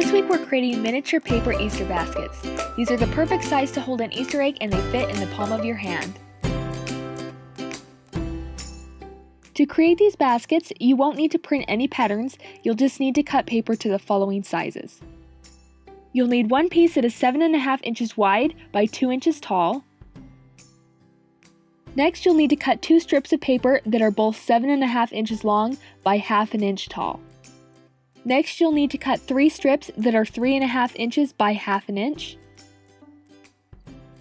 This week we're creating miniature paper Easter baskets. These are the perfect size to hold an Easter egg and they fit in the palm of your hand. To create these baskets, you won't need to print any patterns, you'll just need to cut paper to the following sizes. You'll need one piece that is 7.5 inches wide by 2 inches tall. Next, you'll need to cut 2 strips of paper that are both 7.5 inches long by 1/2 inch tall. Next, you'll need to cut 3 strips that are 3.5 inches by 1/2 inch.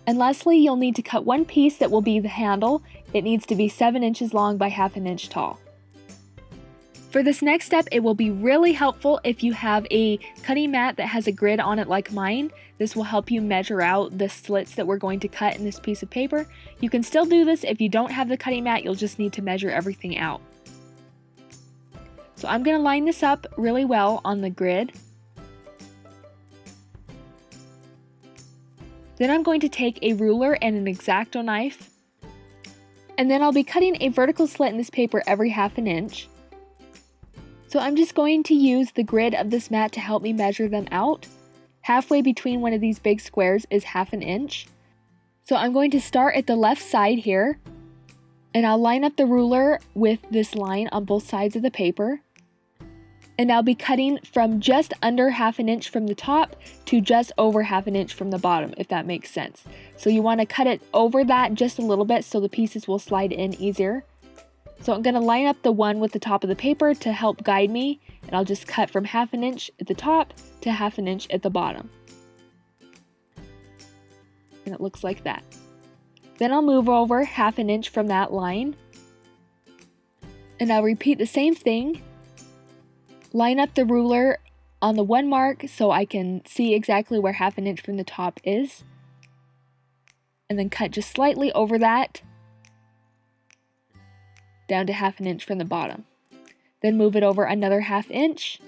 And lastly, you'll need to cut one piece that will be the handle. It needs to be 7 inches long by 1/2 inch tall. For this next step, it will be really helpful if you have a cutting mat that has a grid on it like mine. This will help you measure out the slits that we're going to cut in this piece of paper. You can still do this if you don't have the cutting mat, you'll just need to measure everything out. So I'm going to line this up really well on the grid. Then I'm going to take a ruler and an X-Acto knife. And then I'll be cutting a vertical slit in this paper every 1/2 inch. So I'm just going to use the grid of this mat to help me measure them out. Halfway between one of these big squares is 1/2 inch. So I'm going to start at the left side here, and I'll line up the ruler with this line on both sides of the paper. And I'll be cutting from just under 1/2 inch from the top to just over 1/2 inch from the bottom, if that makes sense. So you want to cut it over that just a little bit so the pieces will slide in easier. So I'm going to line up the one with the top of the paper to help guide me, and I'll just cut from 1/2 inch at the top to 1/2 inch at the bottom. And it looks like that. Then I'll move over 1/2 inch from that line, and I'll repeat the same thing. Line up the ruler on the one mark so I can see exactly where 1/2 inch from the top is, and then cut just slightly over that down to 1/2 inch from the bottom. Then move it over another 1/2 inch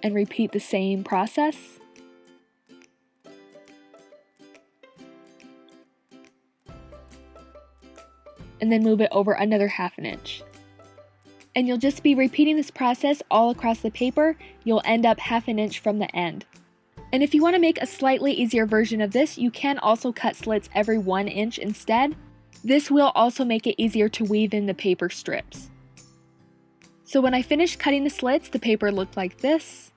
and repeat the same process. And then move it over another 1/2 inch. And you'll just be repeating this process all across the paper. You'll end up 1/2 inch from the end. And if you want to make a slightly easier version of this, you can also cut slits every 1 inch instead. This will also make it easier to weave in the paper strips. So when I finished cutting the slits, the paper looked like this.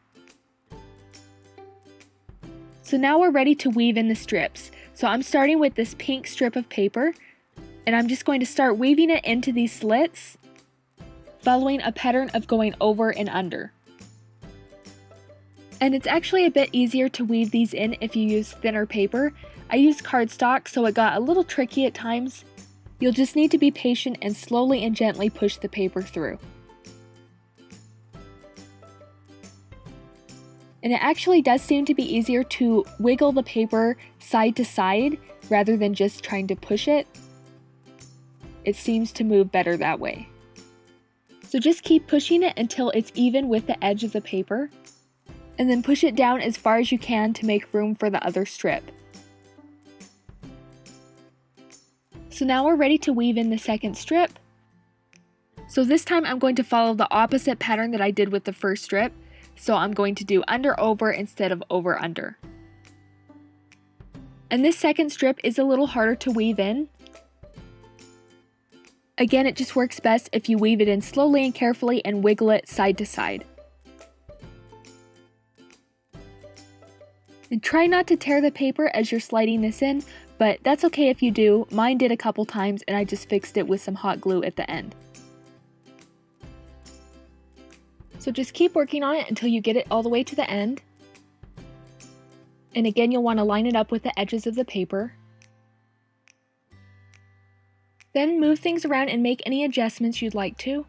So now we're ready to weave in the strips. So I'm starting with this pink strip of paper, and I'm just going to start weaving it into these slits, following a pattern of going over and under. And it's actually a bit easier to weave these in if you use thinner paper. I used cardstock, so it got a little tricky at times. You'll just need to be patient and slowly and gently push the paper through. And it actually does seem to be easier to wiggle the paper side to side rather than just trying to push it. It seems to move better that way. So just keep pushing it until it's even with the edge of the paper, and then push it down as far as you can to make room for the other strip. So now we're ready to weave in the second strip. So this time I'm going to follow the opposite pattern that I did with the first strip. So I'm going to do under over instead of over under. And this second strip is a little harder to weave in. Again, it just works best if you weave it in slowly and carefully and wiggle it side to side. And try not to tear the paper as you're sliding this in, but that's okay if you do. Mine did a couple times and I just fixed it with some hot glue at the end. So just keep working on it until you get it all the way to the end. And again, you'll want to line it up with the edges of the paper. Then move things around and make any adjustments you'd like to.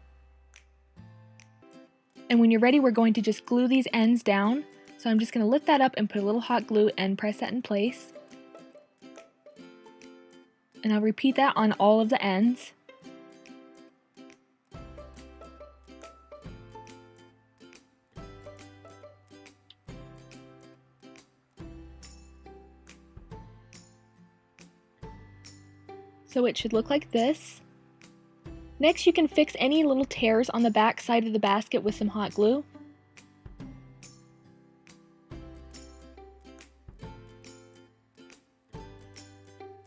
And when you're ready, we're going to just glue these ends down. So I'm just going to lift that up and put a little hot glue and press that in place. And I'll repeat that on all of the ends. So it should look like this. Next, you can fix any little tears on the back side of the basket with some hot glue.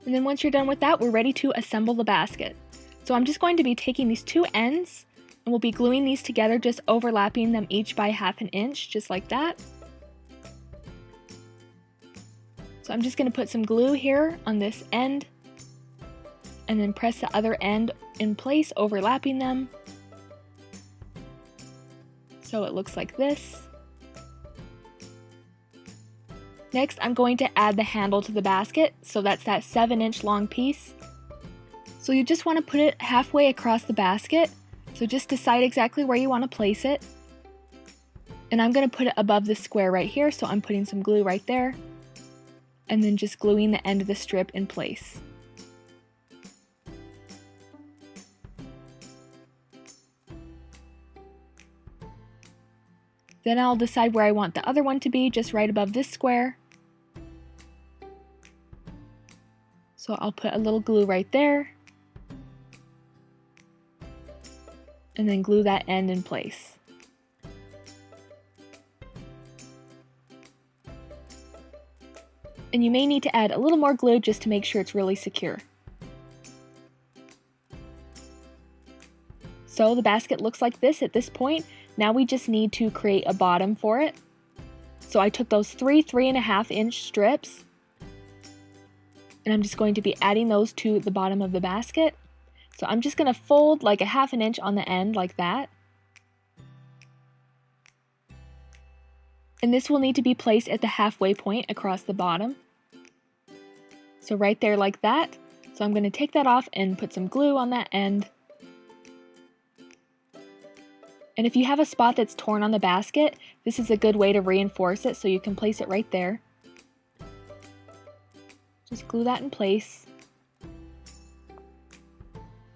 And then once you're done with that, we're ready to assemble the basket. So I'm just going to be taking these two ends and we'll be gluing these together, just overlapping them each by 1/2 inch, just like that. So I'm just going to put some glue here on this end and then press the other end in place, overlapping them. So it looks like this. Next, I'm going to add the handle to the basket, so that's that 7-inch long piece. So you just want to put it halfway across the basket, so just decide exactly where you want to place it. And I'm going to put it above the square right here, so I'm putting some glue right there, and then just gluing the end of the strip in place. Then I'll decide where I want the other one to be, just right above this square. So I'll put a little glue right there, and then glue that end in place. And you may need to add a little more glue just to make sure it's really secure. So the basket looks like this at this point. Now we just need to create a bottom for it. So I took those 3.5 inch strips, and I'm just going to be adding those to the bottom of the basket. So I'm just going to fold like 1/2 inch on the end like that. And this will need to be placed at the halfway point across the bottom. So right there like that. So I'm going to take that off and put some glue on that end. And if you have a spot that's torn on the basket, this is a good way to reinforce it, so you can place it right there. Just glue that in place.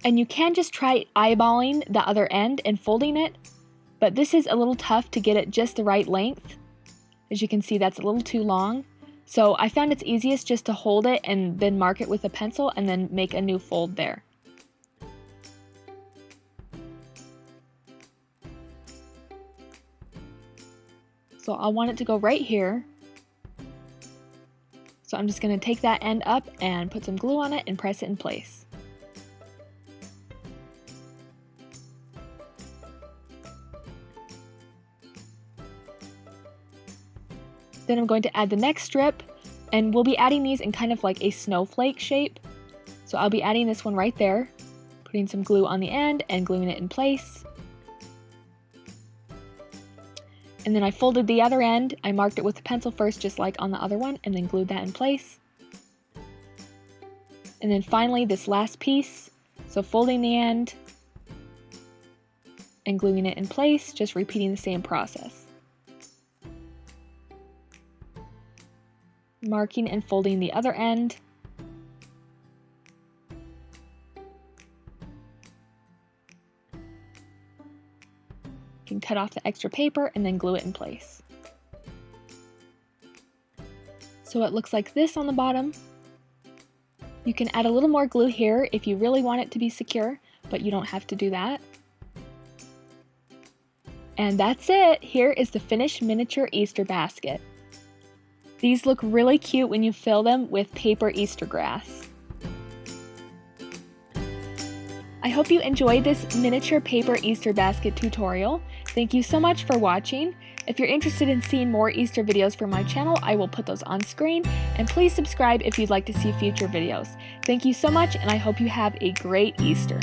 And you can just try eyeballing the other end and folding it, but this is a little tough to get it just the right length. As you can see, that's a little too long. So I found it's easiest just to hold it and then mark it with a pencil and then make a new fold there. So I want it to go right here. So I'm just going to take that end up and put some glue on it and press it in place. Then I'm going to add the next strip, and we'll be adding these in kind of like a snowflake shape. So I'll be adding this one right there, putting some glue on the end and gluing it in place. And then I folded the other end. I marked it with a pencil first, just like on the other one, and then glued that in place. And then finally this last piece, so folding the end and gluing it in place, just repeating the same process. Marking and folding the other end. You can cut off the extra paper and then glue it in place. So it looks like this on the bottom. You can add a little more glue here if you really want it to be secure, but you don't have to do that. And that's it! Here is the finished miniature Easter basket. These look really cute when you fill them with paper Easter grass. I hope you enjoyed this miniature paper Easter basket tutorial. Thank you so much for watching. If you're interested in seeing more Easter videos from my channel, I will put those on screen, and please subscribe if you'd like to see future videos. Thank you so much, and I hope you have a great Easter.